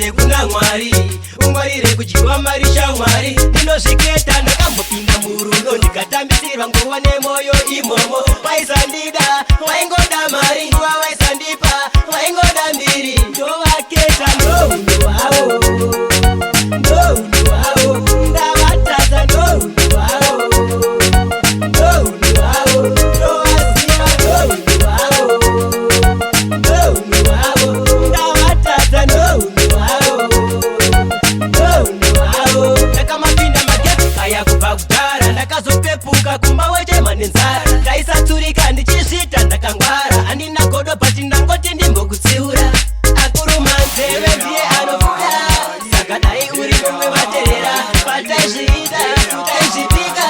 abve kuna Mwari. Ungwarire kudyiwa mari shamwari. Ndinozviketa ndakambopinda murudo ndikatambisirwa nguva nemoyo imomo. Waisandida waingoda mari, nguva waisandipa waingoda mbiri. Ndovaketa ndoundu hwavo, ndoundu hwavo, ndavatadza ndoundu hwavo, ndoundu hwavo, ndovaziva ndoundu hwavo, ndoundu hwavo, ndavatadza ndoundu hwavo, ndoundu hwavo. Ndakamapinda magepi kaya kubva kudhara, ndakazopepuka kumba wechema nenzara. Ndaisatsurika ndichizvita ndakangwara, handina godo pati ndangoti ndimbokutsiura. Akuruma nzeve ndiye anobuda, saka dai uri mumwe vaterera. Pataizviita taizvitika,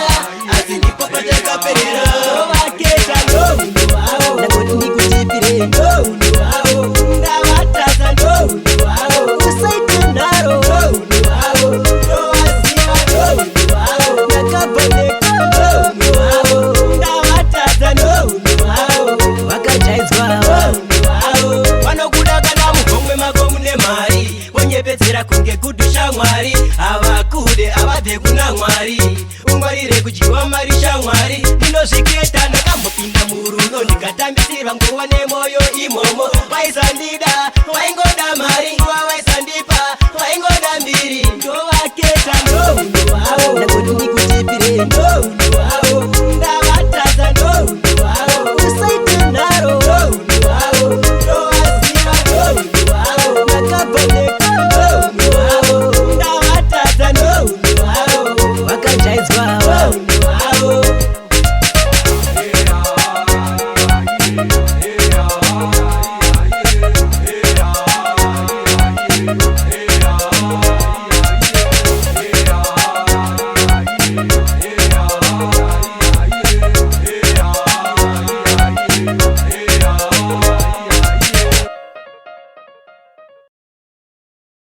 asi ndipo patakaperera. Ndovaketa ndoundu hwavo, ndangoti ndikutipire ndoundu hwavo, ndavatadza ndoundu hwavo, usaite nharo ndoundu hwavo, ndovaziva ndoundu hwavo, ndakabva ndeka ndoundu hwavo, ndavatadza ndoundu hwavo, vakajaidzwa ndoundu hwavo. Vanokuda kana mugomwe mako mune mari, vonyepedzera kunge gudu shamwari. Havakude avabve kuna Mwari. Ungwarire kudyiwa mari shamwari. Ndinozviketa ndakambopinda murudo ndikatambisirwa nguva nemoyo imomo. Waisandida